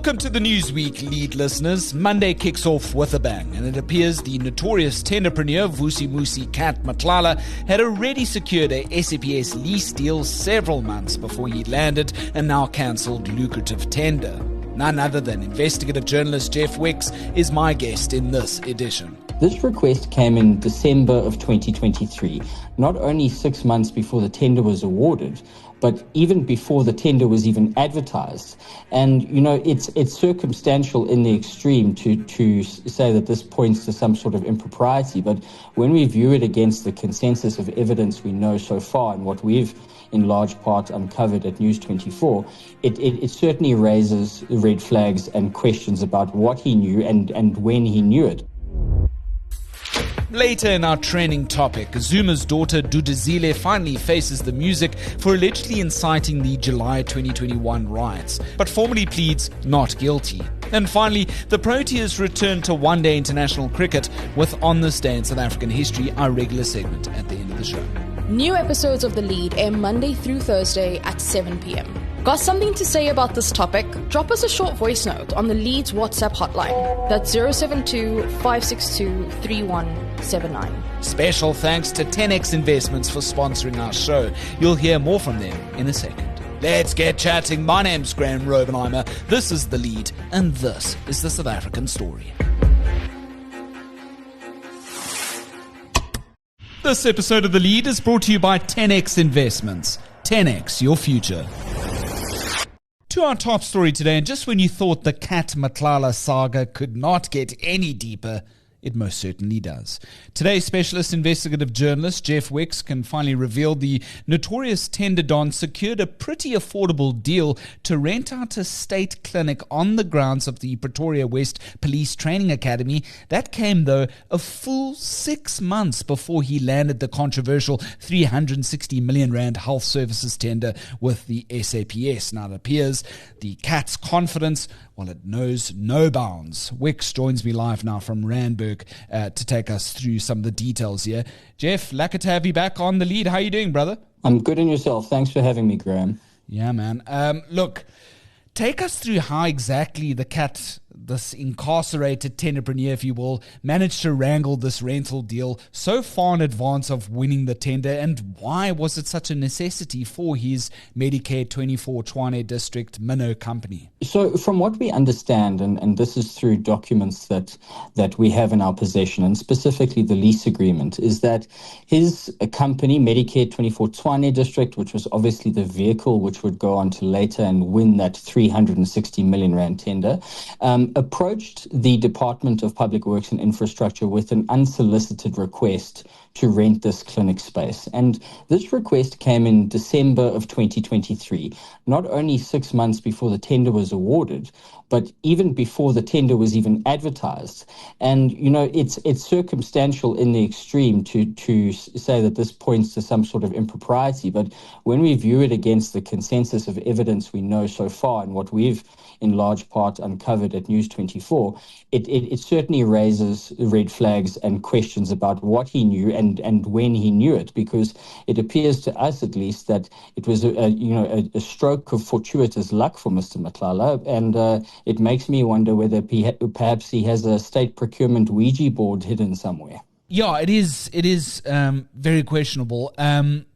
Welcome to the Newsweek lead, listeners. Monday kicks off with a bang, and it appears the notorious tenderpreneur Vusimusi cat Matlala had already secured a SAPS lease deal several months before he landed a now cancelled lucrative tender. None other than investigative journalist Jeff Wicks is my guest in this edition. This request came in December of 2023, not only 6 months before the tender was awarded, but even before the tender was even advertised. And, it's circumstantial in the extreme to say that this points to some sort of impropriety. But when we view it against the consensus of evidence we know so far and what we've in large part uncovered at News 24, it certainly raises red flags and questions about what he knew and when he knew it. Later in our trending topic, Zuma's daughter Duduzile finally faces the music for allegedly inciting the July 2021 riots, but formally pleads not guilty. And finally, the Proteas return to one-day international cricket with On This Day in South African History, our regular segment at the end of the show. New episodes of The Lead air Monday through Thursday at 7 p.m. Got something to say about this topic? Drop us a short voice note on the Lead's WhatsApp hotline. That's 072-562-3179. Special thanks to 10x Investments for sponsoring our show. You'll hear more from them in a second. Let's get chatting. My name's Graham Robenheimer. This is The Lead, and this is the South African story. This episode of The Lead is brought to you by 10x Investments. 10x your future. To our top story today, and just when you thought the cat Matlala saga could not get any deeper, it most certainly does. Today, specialist investigative journalist Jeff Wicks can finally reveal the notorious tender don secured a pretty affordable deal to rent out a state clinic on the grounds of the Pretoria West Police Training Academy. That came, though, a full 6 months before he landed the controversial 360 million rand health services tender with the SAPS. Now, it appears the cat's confidence, well, it knows no bounds. Wicks joins me live now from Randburg to take us through some of the details here. Jeff, lucky to have you back on The Lead. How are you doing, brother? I'm good, and yourself? Thanks for having me, Graham. Yeah, man. Look, take us through how exactly the cat, this incarcerated tenderpreneur, if you will, managed to wrangle this rental deal so far in advance of winning the tender, and why was it such a necessity for his Medicare 24 Tshwane District Minnow company? So from what we understand, and this is through documents that we have in our possession, and specifically the lease agreement, is that his company, Medicare 24 Tshwane District, which was obviously the vehicle which would go on to later and win that 360 million rand tender, approached the Department of Public Works and Infrastructure with an unsolicited request to rent this clinic space. And this request came in December of 2023, not only 6 months before the tender was awarded, but even before the tender was even advertised. And, it's circumstantial in the extreme to say that this points to some sort of impropriety. But when we view it against the consensus of evidence we know so far and what we've in large part uncovered at News 24, it certainly raises red flags and questions about what he knew and when he knew it, because it appears to us at least that it was a stroke of fortuitous luck for Mr. Matlala, and it makes me wonder whether perhaps he has a state procurement Ouija board hidden somewhere. Yeah, it is very questionable, and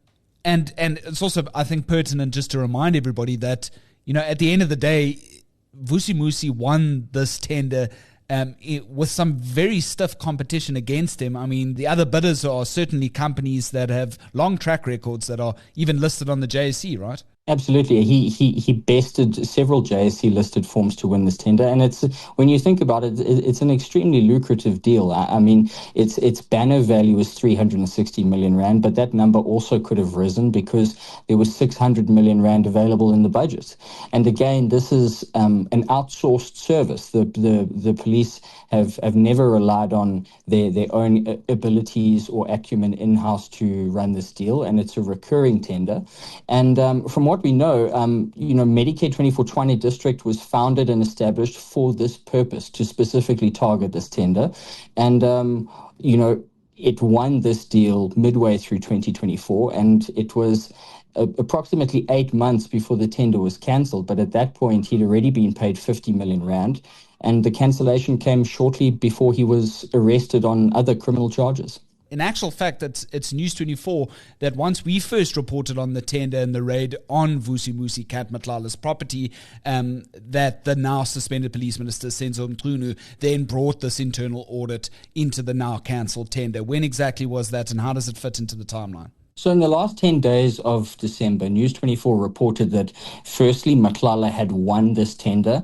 it's also, I think, pertinent just to remind everybody that at the end of the day, Vusimusi won this tender with some very stiff competition against him. I mean, the other bidders are certainly companies that have long track records that are even listed on the JSE, right? Absolutely. He bested several JSE listed firms to win this tender. And it's, when you think about it, it's an extremely lucrative deal. I mean, its banner value is 360 million rand, but that number also could have risen because there was 600 million rand available in the budget. And again, this is an outsourced service. The police have never relied on their own abilities or acumen in-house to run this deal, and it's a recurring tender. And from what we know, Medicare 24 Tshwane District was founded and established for this purpose, to specifically target this tender. And, it won this deal midway through 2024, and it was approximately 8 months before the tender was cancelled. But at that point, he'd already been paid 50 million rand. And the cancellation came shortly before he was arrested on other criminal charges. In actual fact, it's News 24 that once we first reported on the tender and the raid on Vusimusi Cat Matlala's property, that the now suspended police minister, Senzo Mchunu, then brought this internal audit into the now cancelled tender. When exactly was that, and how does it fit into the timeline? So in the last 10 days of December, News 24 reported that, firstly, Matlala had won this tender,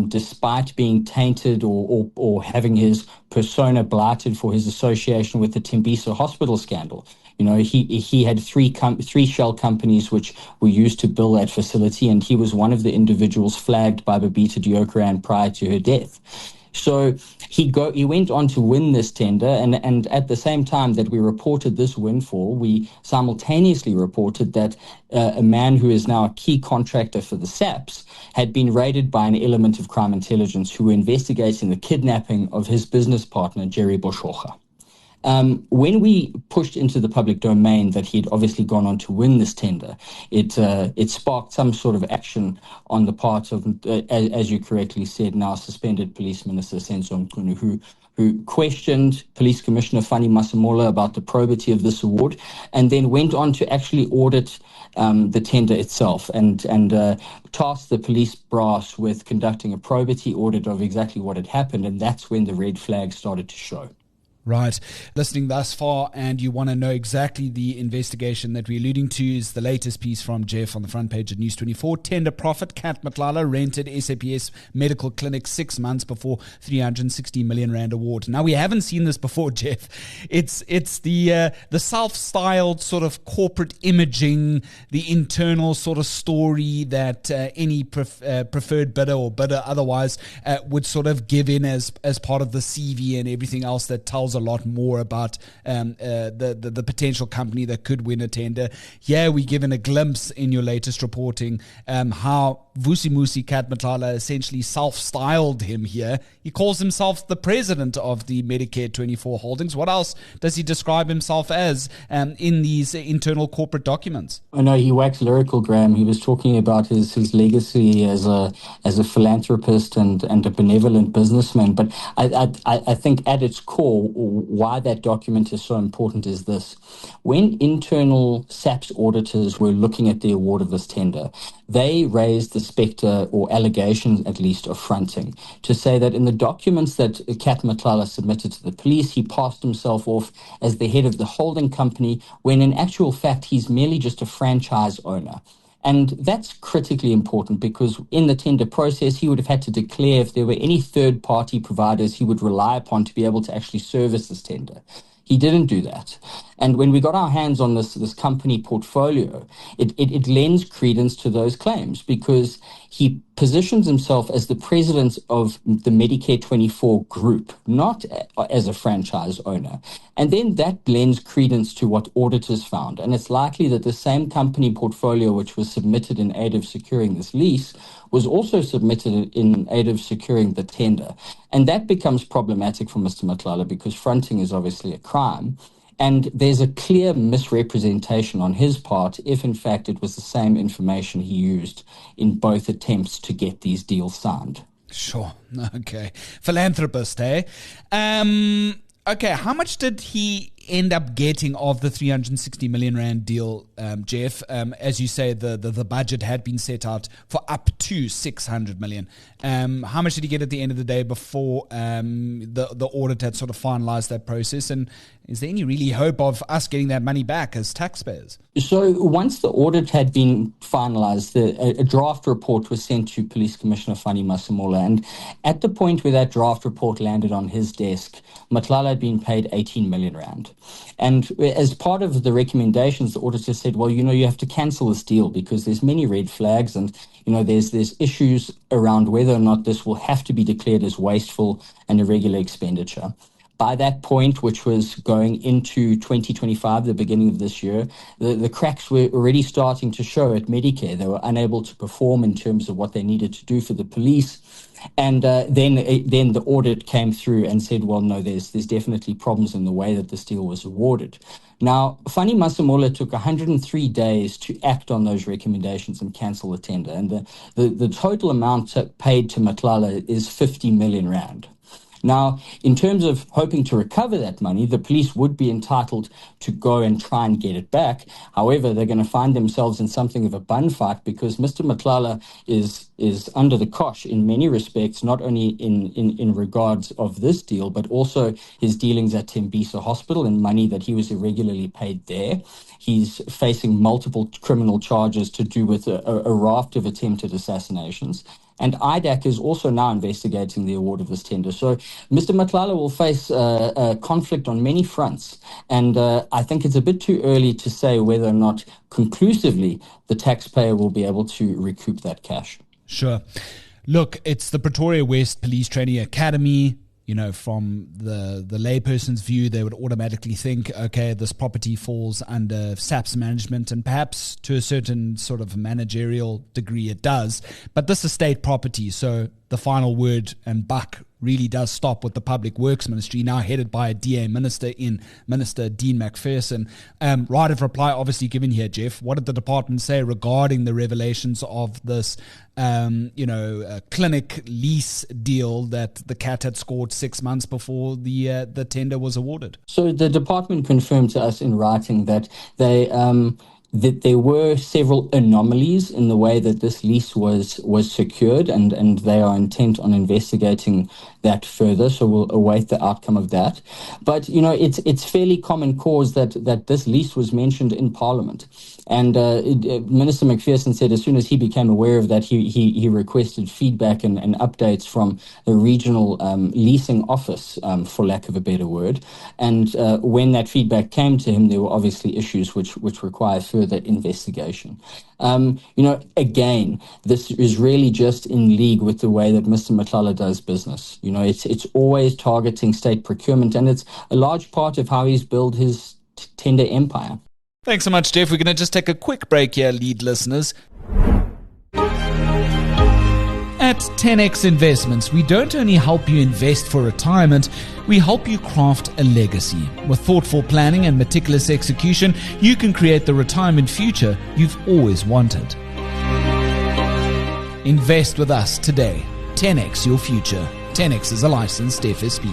despite being tainted or having his persona blighted for his association with the Tembisa hospital scandal. You know, he had three shell companies which were used to build that facility, and he was one of the individuals flagged by Babita Deokaran prior to her death. So he went on to win this tender, and at the same time that we reported this windfall, we simultaneously reported that a man who is now a key contractor for the SAPS had been raided by an element of crime intelligence who were investigating the kidnapping of his business partner, Jerry Boshocha. When we pushed into the public domain that he'd obviously gone on to win this tender, it sparked some sort of action on the part of, as you correctly said, now suspended Police Minister Senzo Mchunu, who questioned Police Commissioner Fanny Masemola about the probity of this award, and then went on to actually audit the tender itself and tasked the police brass with conducting a probity audit of exactly what had happened, and that's when the red flag started to show. Right. Listening thus far, and you want to know exactly the investigation that we're alluding to, is the latest piece from Jeff on the front page of News 24. Tender profit, Cat Matlala rented SAPS medical clinic 6 months before 360 million rand award. Now, we haven't seen this before, Jeff. It's the self-styled sort of corporate imaging, the internal sort of story that any preferred bidder or bidder otherwise would sort of give in as part of the CV and everything else that tells a lot more about the potential company that could win a tender. Yeah, we're given a glimpse in your latest reporting how Vusimusi Cat Matlala essentially self-styled him here. He calls himself the president of the Medicare 24 holdings. What else does he describe himself as in these internal corporate documents? I know he waxed lyrical, Graham. He was talking about his legacy as a philanthropist and a benevolent businessman. But I think at its core, why that document is so important is this. When internal SAPS auditors were looking at the award of this tender, they raised the spectre, or allegations at least, of fronting, to say that in the documents that Cat Matlala submitted to the police, he passed himself off as the head of the holding company, when in actual fact he's merely just a franchise owner. And that's critically important because in the tender process, he would have had to declare if there were any third-party providers he would rely upon to be able to actually service this tender. He didn't do that. And when we got our hands on this company portfolio, it lends credence to those claims because he positions himself as the president of the Medicare 24 group, not as a franchise owner. And then that lends credence to what auditors found. And it's likely that the same company portfolio which was submitted in aid of securing this lease was also submitted in aid of securing the tender. And that becomes problematic for Mr. Matlala because fronting is obviously a crime. And there's a clear misrepresentation on his part if, in fact, it was the same information he used in both attempts to get these deals signed. Sure. Okay. Philanthropist, eh? Okay, how much did he end up getting of the 360 million rand deal, Jeff? As you say, the budget had been set out for up to 600 million. How much did he get at the end of the day before the audit had sort of finalized that process? And is there any really hope of us getting that money back as taxpayers? So once the audit had been finalized, a draft report was sent to Police Commissioner Fanny Masemola. And at the point where that draft report landed on his desk, Matlala had been paid 18 million rand. And as part of the recommendations, the auditor said, well, you have to cancel this deal because there's many red flags and, there's issues around whether or not this will have to be declared as wasteful and irregular expenditure. By that point, which was going into 2025, the beginning of this year, the cracks were already starting to show at Medicare. They were unable to perform in terms of what they needed to do for the police. And then the audit came through and said, well, no, there's definitely problems in the way that this deal was awarded. Now, Fani Masemola took 103 days to act on those recommendations and cancel the tender. And the total amount paid to Matlala is 50 million rand. Now, in terms of hoping to recover that money, the police would be entitled to go and try and get it back. However, they're going to find themselves in something of a bun fight because Mr. Matlala is under the cosh in many respects, not only in regards of this deal, but also his dealings at Tembisa Hospital and money that he was irregularly paid there. He's facing multiple criminal charges to do with a raft of attempted assassinations. And IDAC is also now investigating the award of this tender. So Mr. Matlala will face a conflict on many fronts. And I think it's a bit too early to say whether or not conclusively the taxpayer will be able to recoup that cash. Sure. Look, it's the Pretoria West Police Training Academy. You know, from the layperson's view, they would automatically think, okay, this property falls under SAPS management, and perhaps to a certain sort of managerial degree it does. But this is state property, so the final word and buck really does stop with the Public Works Ministry, now headed by a DA minister in Minister Dean McPherson. Right of reply obviously given here, Jeff. What did the department say regarding the revelations of this clinic lease deal that the CAT had scored 6 months before the tender was awarded? So the department confirmed to us in writing that that there were several anomalies in the way that this lease was secured, and they are intent on investigating that further. So we'll await the outcome of that. But it's fairly common cause that this lease was mentioned in Parliament. And Minister McPherson said as soon as he became aware of that, he requested feedback and updates from the regional leasing office, for lack of a better word. And when that feedback came to him, there were obviously issues which require further investigation. Again, this is really just in league with the way that Mr. Matlala does business. It's always targeting state procurement, and it's a large part of how he's built his tender empire. Thanks so much, Jeff. We're going to just take a quick break here, lead listeners. At 10X Investments, we don't only help you invest for retirement, we help you craft a legacy. With thoughtful planning and meticulous execution, you can create the retirement future you've always wanted. Invest with us today. 10X your future. 10X is a licensed FSP.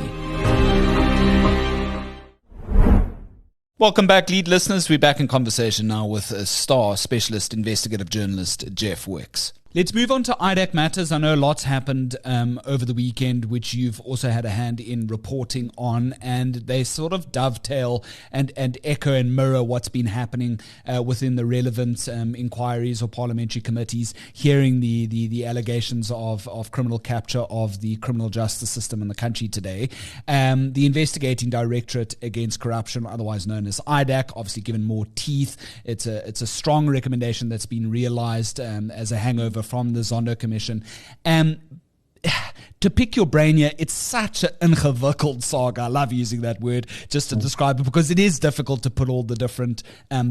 Welcome back, lead listeners. We're back in conversation now with a star specialist investigative journalist, Jeff Wicks. Let's move on to IDAC matters. I know lots happened over the weekend, which you've also had a hand in reporting on, and they sort of dovetail and echo and mirror what's been happening within the relevant inquiries or parliamentary committees, hearing the allegations of criminal capture of the criminal justice system in the country today. The Investigating Directorate Against Corruption, otherwise known as IDAC, obviously given more teeth. It's a strong recommendation that's been realized as a hangover from the Zondo Commission. To pick your brain here, it's such an ingewikkeld saga. I love using that word just to describe it because it is difficult to put all the different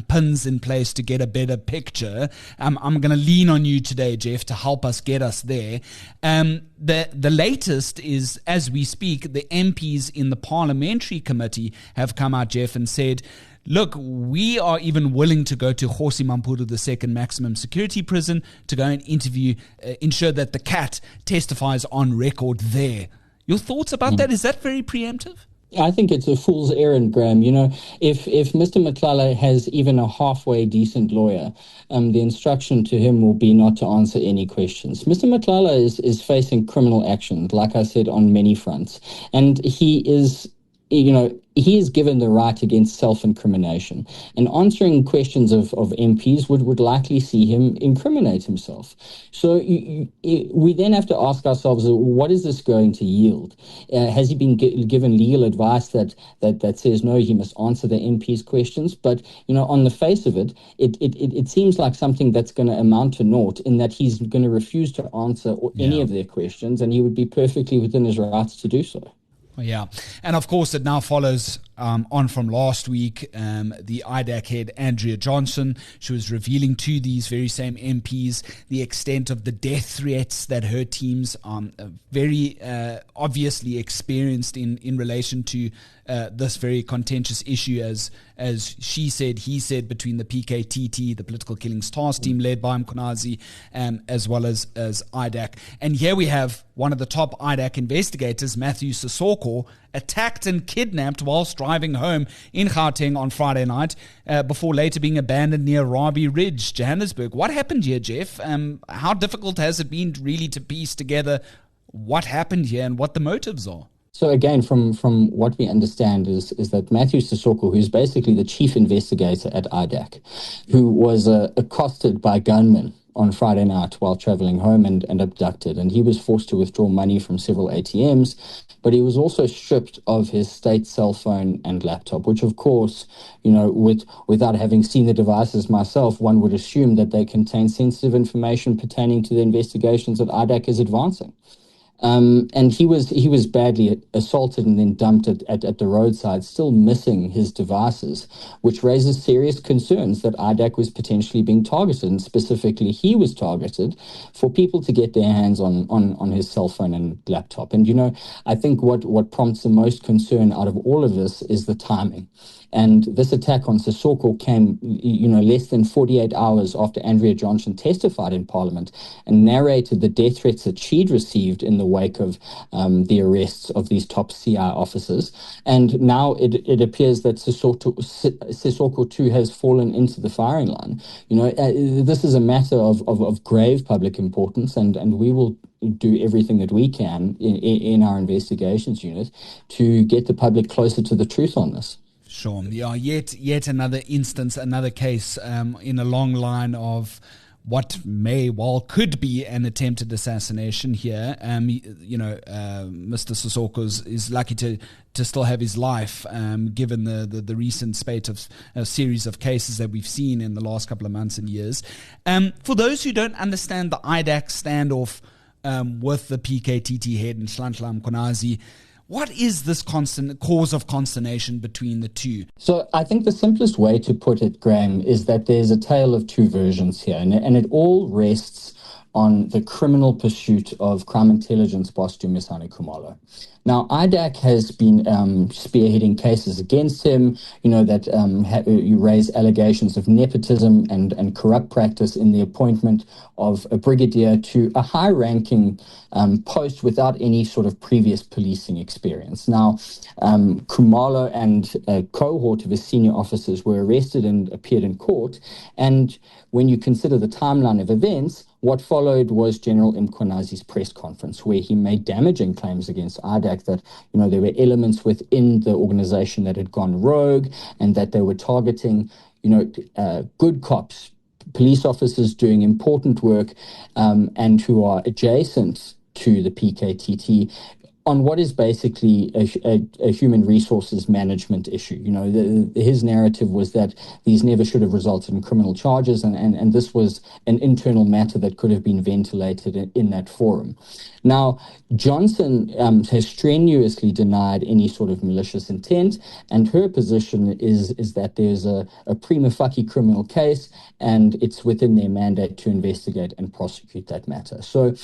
pins in place to get a better picture. I'm going to lean on you today, Jeff, to help us get us there. The latest is, as we speak, the MPs in the parliamentary committee have come out, Jeff, and said, look, we are even willing to go to Kgosi Mampuru, the second maximum security prison, to go and ensure that the CAT testifies on record there. Your thoughts about that? Is that very preemptive? I think it's a fool's errand, Graham. If Mr. Matlala has even a halfway decent lawyer, the instruction to him will be not to answer any questions. Mr. Matlala is facing criminal action, like I said, on many fronts. And he is given the right against self-incrimination, and answering questions of MPs would likely see him incriminate himself. So we then have to ask ourselves, what is this going to yield? Has he been given legal advice that says, no, he must answer the MPs' questions? But, on the face of it, it seems like something that's going to amount to naught, in that he's going to refuse to answer any of their questions, and he would be perfectly within his rights to do so. Yeah. And of course, it now follows on from last week, the IDAC head, Andrea Johnson. She was revealing to these very same MPs the extent of the death threats that her teams very obviously experienced in relation to this very contentious issue, as she said, he said, between the PKTT, the Political Killings Task Team led by Mkhonazi, as well as IDAC. And here we have one of the top IDAC investigators, Matthew Sisoko, attacked and kidnapped whilst driving home in Gauteng on Friday night, before later being abandoned near Rabi Ridge, Johannesburg. What happened here, Jeff? How difficult has it been really to piece together what happened here and what the motives are? So again, from what we understand is that Matthew Sisoko, who's basically the chief investigator at IDAC, who was accosted by gunmen on Friday night while traveling home and abducted. And he was forced to withdraw money from several ATMs, but he was also stripped of his state cell phone and laptop, which of course, without having seen the devices myself, one would assume that they contain sensitive information pertaining to the investigations that IDAC is advancing. And he was badly assaulted and then dumped at the roadside, still missing his devices, which raises serious concerns that IDAC was potentially being targeted, and specifically he was targeted for people to get their hands on his cell phone and laptop. And, I think what prompts the most concern out of all of this is the timing. And this attack on Sisoko came, less than 48 hours after Andrea Johnson testified in Parliament and narrated the death threats that she'd received in the wake of the arrests of these top CI officers. And now it appears that Sisoko too has fallen into the firing line. This is a matter of grave public importance, and we will do everything that we can in our investigations unit to get the public closer to the truth on this. Sure. Yeah, yet another instance, another case in a long line of what could be an attempted assassination here. Mr. Sisoko is lucky to still have his life, given the recent spate of a series of cases that we've seen in the last couple of months and years. For those who don't understand the IDAC standoff with the PKTT head and Nhlanhla Mkhonazi, what is this constant cause of consternation between the two? So I think the simplest way to put it, Graham, is that there's a tale of two versions here, and it all rests on the criminal pursuit of crime intelligence boss Dumisani Khumalo. Now, IDAC has been spearheading cases against him, that you raise allegations of nepotism and corrupt practice in the appointment of a brigadier to a high-ranking post without any sort of previous policing experience. Now, Khumalo and a cohort of his senior officers were arrested and appeared in court, and when you consider the timeline of events, what followed was General Mkhonazi's press conference, where he made damaging claims against IDAC that, there were elements within the organization that had gone rogue and that they were targeting, good cops, police officers doing important work, and who are adjacent to the PKTT on what is basically a human resources management issue. His narrative was that these never should have resulted in criminal charges, and this was an internal matter that could have been ventilated in that forum. Now, Johnson has strenuously denied any sort of malicious intent, and her position is that there's a prima facie criminal case, and it's within their mandate to investigate and prosecute that matter. So,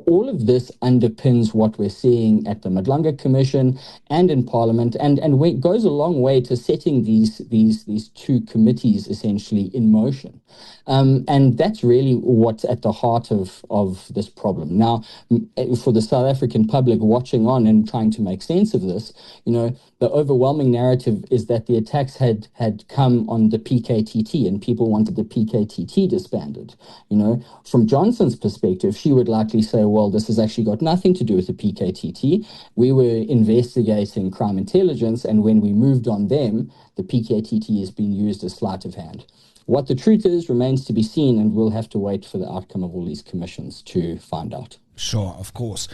all of this underpins what we're seeing at the Madlanga Commission and in Parliament, and goes a long way to setting these two committees essentially in motion. And that's really what's at the heart of this problem. Now, for the South African public watching on and trying to make sense of this, the overwhelming narrative is that the attacks had come on the PKTT and people wanted the PKTT disbanded. From Johnson's perspective, she would likely say, well, this has actually got nothing to do with the PKTT. We were investigating crime intelligence, and when we moved on them, the PKTT is being used as sleight of hand. What the truth is remains to be seen, and we'll have to wait for the outcome of all these commissions to find out. Sure, of course.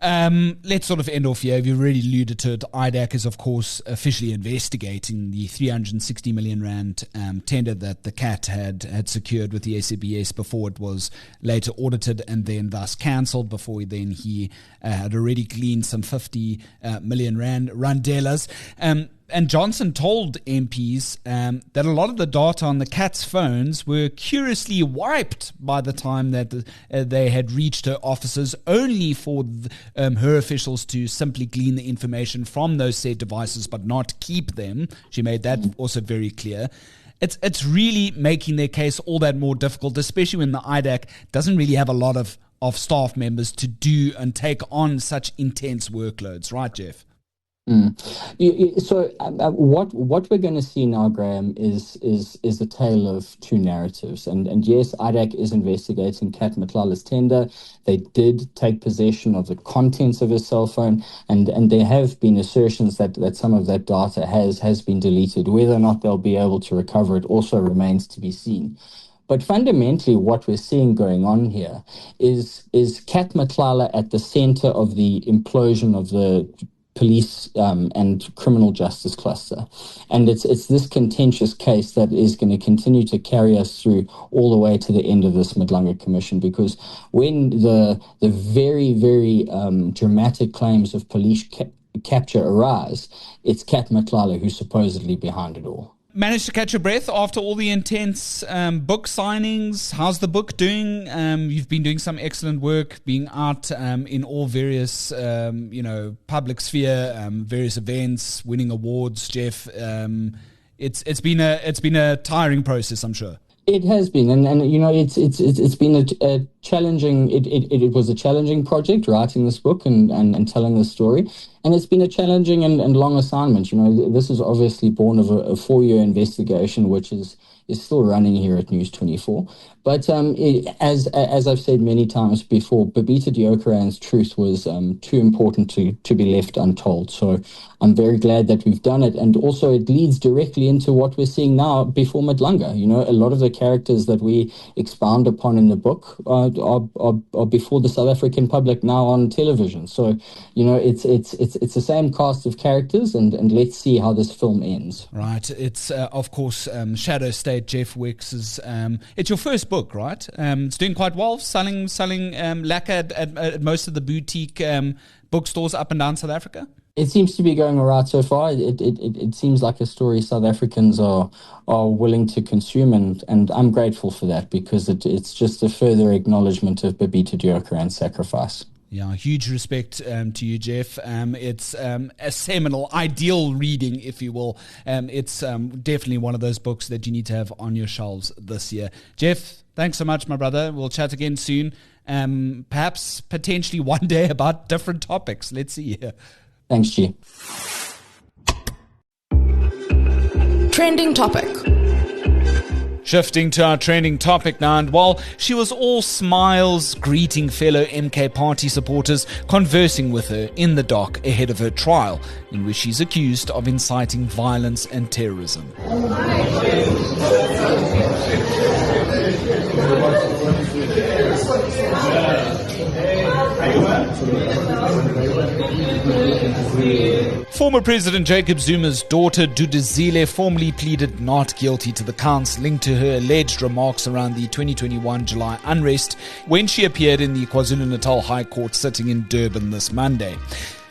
Let's sort of end off here. You've already alluded to it. IDAC is, of course, officially investigating the 360 million rand tender that the CAT had secured with the SAPS before it was later audited and then thus cancelled. Before then, he had already gleaned some 50 million rand randelas. And Johnson told MPs that a lot of the data on the cat's phones were curiously wiped by the time that they had reached her offices, only for her officials to simply glean the information from those said devices but not keep them. She made that also very clear. It's really making their case all that more difficult, especially when the IDAC doesn't really have a lot of staff members to do and take on such intense workloads. Right, Jeff? So what we're going to see now, Graham, is a tale of two narratives. And yes, IDAC is investigating Kat Matlala's tender. They did take possession of the contents of his cell phone, and there have been assertions that some of that data has been deleted. Whether or not they'll be able to recover it also remains to be seen. But fundamentally, what we're seeing going on here is Kat Matlala at the center of the implosion of the police and criminal justice cluster. And it's this contentious case that is going to continue to carry us through all the way to the end of this Madlanga Commission, because when the very, very dramatic claims of police capture arise, it's Kat Matlala who's supposedly behind it all. Managed to catch your breath after all the intense book signings? How's the book doing? You've been doing some excellent work, being out in all various, public sphere, various events, winning awards. Jeff, it's been a tiring process, I'm sure. It has been, and it's been a challenging. It was a challenging project, writing this book and telling this story, and it's been a challenging and long assignment. This is obviously born of a 4-year investigation, which is still running here at News 24. But as I've said many times before, Babita Deokaran's truth was too important to be left untold. So I'm very glad that we've done it. And also it leads directly into what we're seeing now before Madlanga. A lot of the characters that we expound upon in the book are before the South African public now on television. So, it's the same cast of characters, and let's see how this film ends. Right. It's, of course, Shadow State, Jeff Wicks. It's your first book, right? It's doing quite well, selling lacquer at most of the boutique bookstores up and down South Africa. It seems to be going all right so far. It seems like a story South Africans are willing to consume, and I'm grateful for that, because it's just a further acknowledgement of Babita Deokaran's sacrifice. Yeah, huge respect to you, Jeff. It's a seminal, ideal reading, if you will. It's definitely one of those books that you need to have on your shelves this year. Jeff, thanks so much, my brother. We'll chat again soon. Perhaps, potentially one day about different topics. Let's see here. Thanks, G. Trending topic. Shifting to our trending topic now, and while she was all smiles greeting fellow MK party supporters, conversing with her in the dock ahead of her trial, in which she's accused of inciting violence and terrorism. Former President Jacob Zuma's daughter Duduzile formally pleaded not guilty to the counts linked to her alleged remarks around the 2021 July unrest when she appeared in the KwaZulu-Natal High Court sitting in Durban this Monday.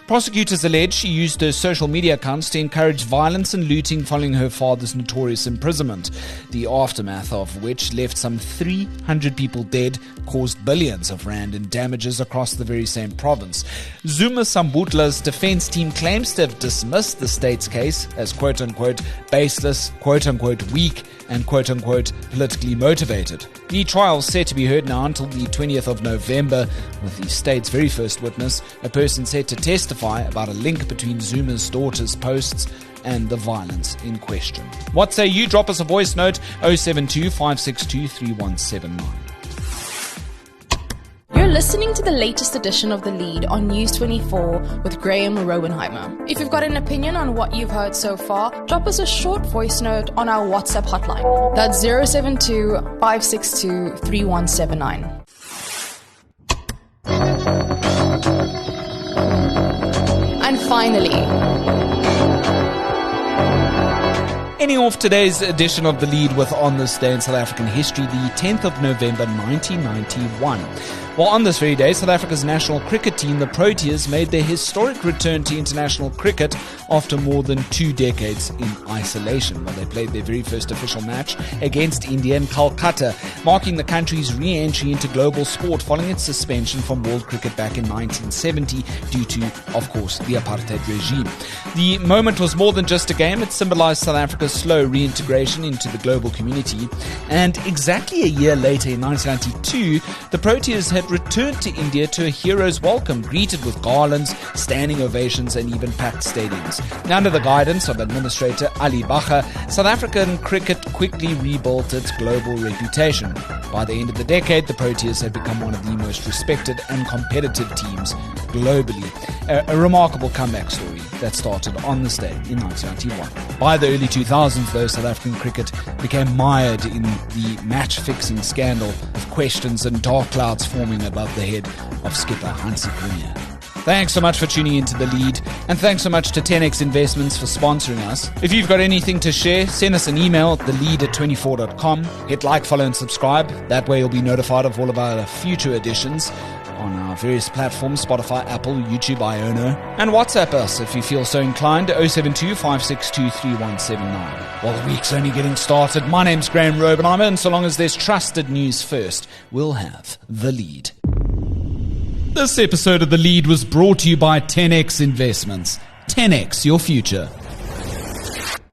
Prosecutors allege she used her social media accounts to encourage violence and looting following her father's notorious imprisonment, the aftermath of which left some 300 people dead, caused billions of rand in damages across the very same province. Zuma Sambutla's defense team claims to have dismissed the state's case as quote-unquote baseless, quote-unquote weak, and quote-unquote politically motivated. The trial is set to be heard now until the 20th of November, with the state's very first witness, a person said to testify about a link between Zuma's daughter's posts and the violence in question. What say you? Drop us a voice note, 072 562 3179. You're listening to the latest edition of The Lead on News 24 with Graham Rowenheimer. If you've got an opinion on what you've heard so far, drop us a short voice note on our WhatsApp hotline. That's 072 562 3179. And finally, Ending off today's edition of The Lead with On This Day in South African History, the 10th of November 1991. Well, on this very day, South Africa's national cricket team, the Proteas, made their historic return to international cricket after more than 2 decades in isolation. Well, they played their very first official match against India in Calcutta, marking the country's re-entry into global sport following its suspension from world cricket back in 1970 due to, of course, the apartheid regime. The moment was more than just a game. It symbolized South Africa's slow reintegration into the global community. And exactly a year later, in 1992, the Proteas had returned to India to a hero's welcome, greeted with garlands, standing ovations, and even packed stadiums. Under the guidance of administrator Ali Bacher, South African cricket quickly rebuilt its global reputation. By the end of the decade, the Proteas had become one of the most respected and competitive teams globally. A remarkable comeback story that started on this day in 1991. By the early 2000s, though, South African cricket became mired in the match-fixing scandal of questions and dark clouds forming above the head of skipper Hansi Cronje. Thanks so much for tuning into The Lead, and thanks so much to 10X Investments for sponsoring us. If you've got anything to share, send us an email at thelead@24.com. Hit like, follow, and subscribe. That way you'll be notified of all of our future editions on our various platforms, Spotify, Apple, YouTube, Iono, and WhatsApp us if you feel so inclined, 072-562-3179. Well, the week's only getting started. My name's Graham Robenheimer, and so long as there's trusted news first, we'll have The Lead. This episode of The Lead was brought to you by 10X Investments. 10X your future.